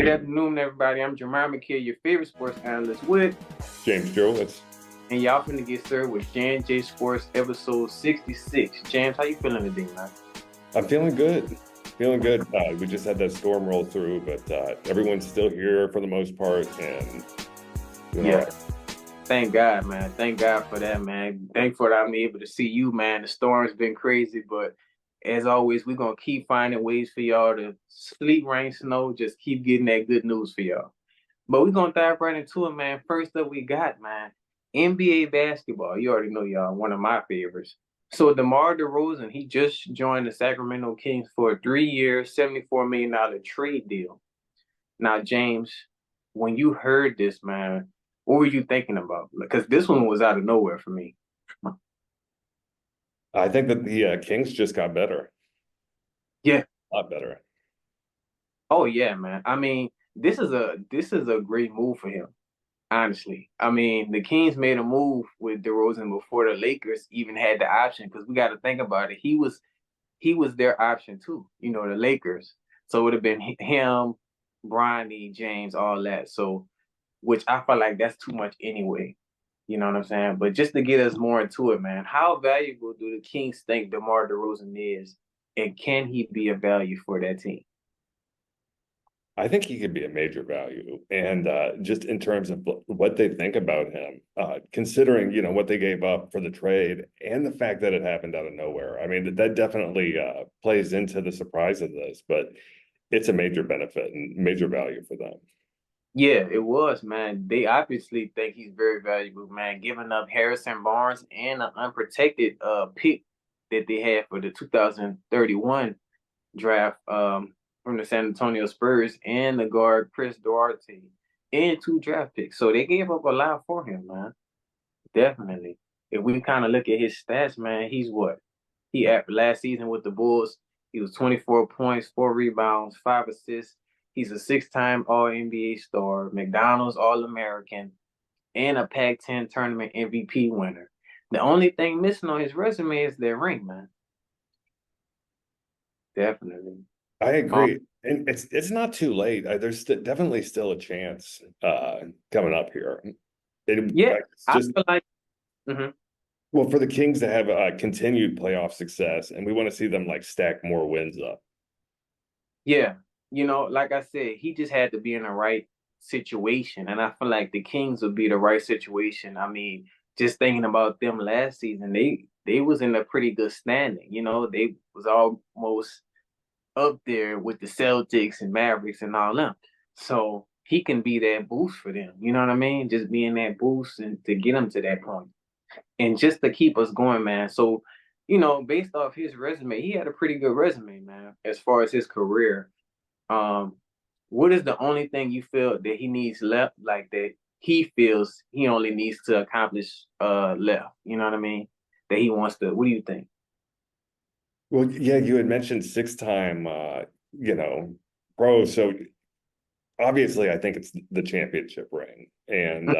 Good afternoon, everybody. I'm Jamar McKay, your favorite sports analyst with, James Jowitz. and y'all finna get served with J&J Sports episode 66. James, how you feeling today, man? I'm feeling good. Feeling good. We just had that storm roll through, but everyone's still here for the most part, and doing all Yeah, right. thank God, man. Thank God for that, man. Thankful that I'm able to see you, man. The storm's been crazy, but as always, we're gonna keep finding ways for y'all to sleet, rain, snow, just keep getting that good news for y'all. But we're gonna dive right into it, man. First up, we got, man, NBA basketball. You already know, y'all, one of my favorites. So DeMar Derozan, he just joined the Sacramento Kings for a 3-year, $74 million trade deal. Now, James, when you heard this, man, what were you thinking about? Because this one was out of nowhere for me. I think that the Kings just got better, Yeah. a lot better. Oh yeah, man. I mean, this is a great move for him. Honestly, I mean, the Kings made a move with DeRozan before the Lakers even had the option because we got to think about it. He was their option too. You know, the Lakers. So it would have been him, Bronny, James, all that. So, which I feel like that's too much anyway. You know what I'm saying? But just to get us more into it, man, how valuable do the Kings think DeMar DeRozan is, and can he be a value for that team? I think he could be a major value, and just in terms of what they think about him, considering what they gave up for the trade and the fact that it happened out of nowhere. I mean, that definitely plays into the surprise of this, but it's a major benefit and major value for them. Yeah, it was, man. They obviously think he's very valuable, man, giving up Harrison Barnes and an unprotected pick that they had for the 2031 draft from the San Antonio Spurs and the guard Chris Duarte and 2 draft picks. So they gave up a lot for him, man. Definitely. If we kind of look at his stats, man, he's what? He at last season with the Bulls, he was 24 points, 4 rebounds, 5 assists. He's a 6-time All NBA star, McDonald's All American, and a Pac-10 tournament MVP winner. The only thing missing on his resume is that ring, man. Definitely. I Um, agree. And it's not too late. There's definitely still a chance coming up here. yeah, It's I just feel like mhm. well for the Kings to have continued playoff success, and we want to see them like stack more wins up. Yeah, like I said, he just had to be in the right situation, and I feel like the Kings would be the right situation. I mean, just thinking about them last season, they was in a pretty good standing. They was almost up there with the Celtics and Mavericks and all them. So he can be that boost for them. You know what I mean? Just being that boost and to get them to that point, and just to keep us going, man. So, based off his resume, he had a pretty good resume, man, as far as his career. um, what is the only thing you feel that he needs left, like that he feels he only needs to accomplish left? You know what I mean? That he wants to. What do you think? Well, yeah, you had mentioned 6-time, pro. So obviously, I think it's the championship ring, and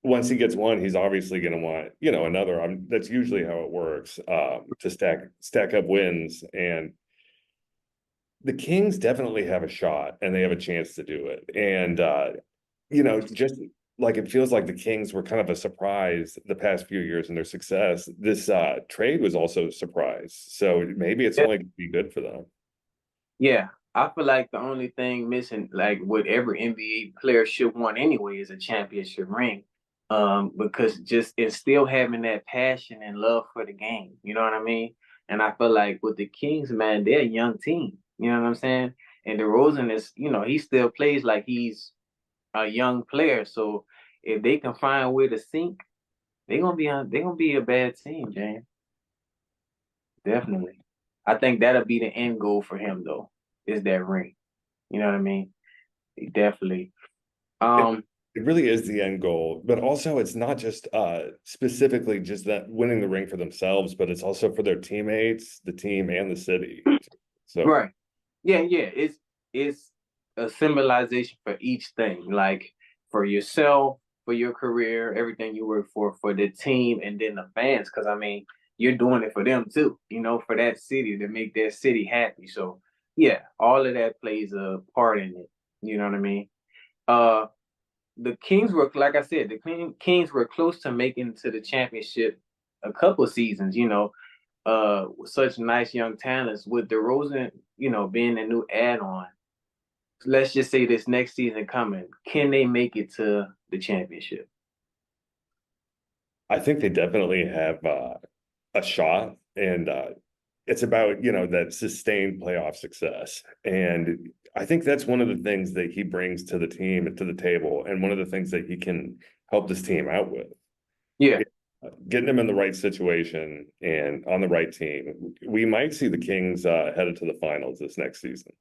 once he gets one, he's obviously going to want, another. That's usually how it works, to stack up wins, and the Kings definitely have a shot, and they have a chance to do it. And just like it feels like the Kings were kind of a surprise the past few years in their success. This trade was also a surprise. So maybe it's Yeah, only going to be good for them. yeah. I feel like the only thing missing, like what every NBA player should want anyway, is a championship ring. Because just it's still having that passion and love for the game. You know what I mean? And I feel like with the Kings, man, they're a young team. You know what I'm saying? And DeRozan is, he still plays like he's a young player. So if they can find a way to sync, they're gonna be a bad team, James. Definitely. I think that'll be the end goal for him though, is that ring. You know what I mean? Definitely. It, Um, it really is the end goal, but also it's not just specifically just that winning the ring for themselves, but it's also for their teammates, the team, and the city. So right. Yeah, yeah. It's a symbolization for each thing. Like for yourself, for your career, everything you work for the team, and then the fans. Because I mean, you're doing it for them too. For that city to make that city happy. So yeah, all of that plays a part in it. You know what I mean? Uh, the Kings were, like I said, Kings were close to making to the championship a couple seasons. With such nice young talents, with DeRozan, being a new add-on. Let's just say this next season coming, can they make it to the championship? I think they definitely have a shot, and it's about that sustained playoff success. And I think that's one of the things that he brings to the team and to the table, and one of the things that he can help this team out with. Yeah, Getting them in the right situation and on the right team. We might see the Kings headed to the finals this next season.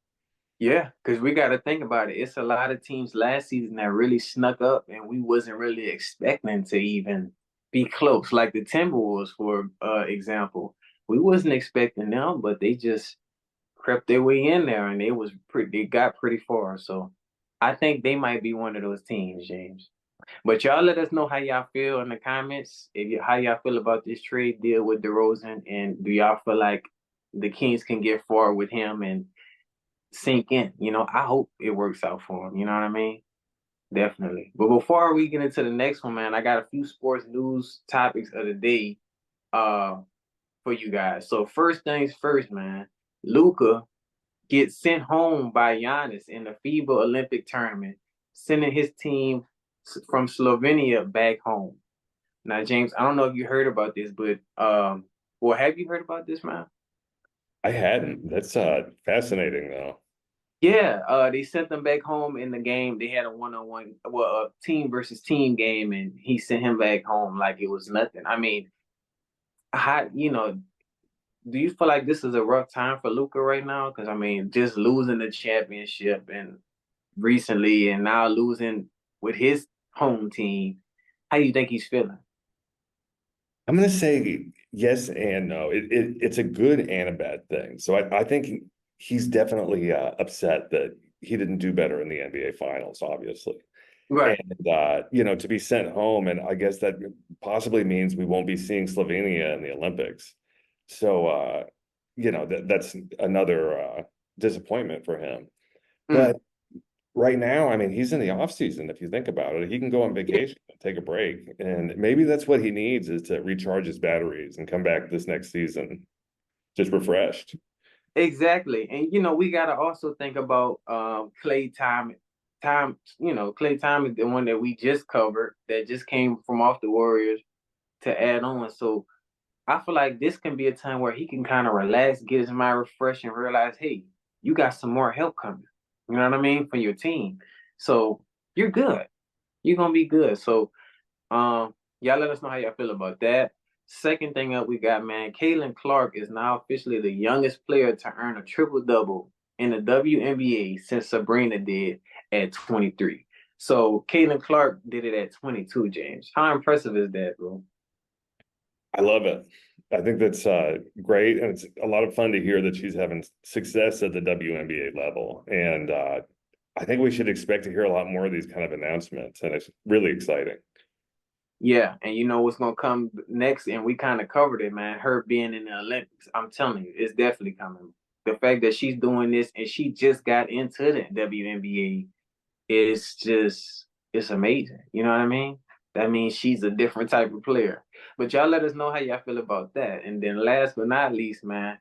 yeah, because we got to think about it. It's a lot of teams last season that really snuck up, and we wasn't really expecting to even be close. Like the Timberwolves, for example, we wasn't expecting them, but they just crept their way in there, and they got pretty far. So I think they might be one of those teams, James. But y'all let us know how y'all feel in the comments. How y'all feel about this trade deal with DeRozan, and do y'all feel like the Kings can get far with him and sink in? I hope it works out for him. You know what I mean? Definitely. But before we get into the next one, man, I got a few sports news topics of the day uh for you guys. So first things first, man. Luca gets sent home by Giannis in the FIBA Olympic tournament, sending his team from Slovenia back home. Now, James, I don't know if you heard about this, but well, have you heard about this, man? I hadn't. That's fascinating, though. Yeah, they sent them back home in the game. They had a one-on-one, well, a team versus team game, and he sent him back home like it was nothing. I mean, how do you feel like this is a rough time for Luca right now? Because I mean, just losing the championship and recently, and now losing with his home team, how do you think he's feeling? I'm going to say yes and no. It's a good and a bad thing. So I think he's definitely upset that he didn't do better in the NBA Finals, obviously. Right. And to be sent home, and I guess that possibly means we won't be seeing Slovenia in the Olympics. So that's another disappointment for him. Mm. But right now, I mean, he's in the off season. If you think about it, he can go on Yeah, vacation and take a break, and maybe that's what he needs is to recharge his batteries and come back this next season just refreshed. exactly. And we gotta also think about Clay Time. Clay Time is the one that we just covered that just came from off the Warriors to add on. So I feel like this can be a time where he can kind of relax, get his mind refreshed, and realize, hey, you got some more help coming. You know what I mean? For your team. So you're good. You're gonna be good. So y'all let us know how y'all feel about that. Second thing up, we got, man, Caitlin Clark is now officially the youngest player to earn a triple double in the WNBA since Sabrina did at 23. So Caitlin Clark did it at 22, James. How impressive is that, bro? I love it. I think that's great, and it's a lot of fun to hear that she's having success at the WNBA level. And I think we should expect to hear a lot more of these kind of announcements, and it's really exciting. Yeah, and you know what's gonna come next, and we kind of covered it, man. Her being in the Olympics, I'm telling you, it's definitely coming. The fact that she's doing this and she just got into the WNBA is just it's amazing. You know what I mean? That means she's a different type of player. But y'all let us know how y'all feel about that. And then last but not least, man,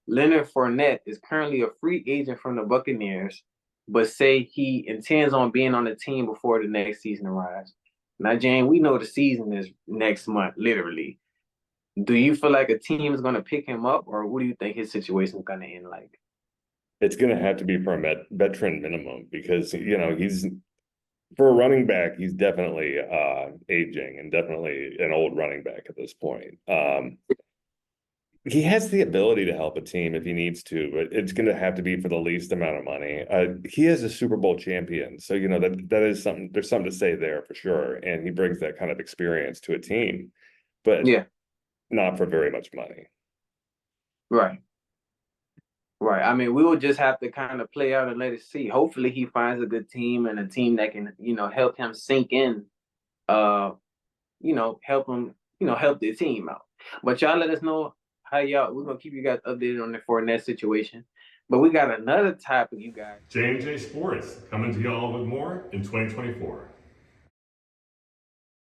Leonard Fournette is currently a free agent from the Buccaneers, but say he intends on being on the team before the next season arrives. Now, Jane, we know the season is next month, literally. Do you feel like a team is going to pick him up, or what do you think his situation is going to end like? It's going to have to be for a veteran minimum because he's for a running back, he's definitely aging and definitely an old running back at this point. He has the ability to help a team if he needs to, but it's going to have to be for the least amount of money. He is a Super Bowl champion, so that is something. There's something to say there for sure, and he brings that kind of experience to a team, but Yeah, not for very much money. right. Right. I mean, we will just have to kind of play out and let it see. Hopefully he finds a good team and a team that can, help him sink in, uh, help him, help the team out. But y'all let us know how y'all we're gonna keep you guys updated on the Fournette situation. But we got another topic, you guys. J&J Sports coming to y'all with more in 2024.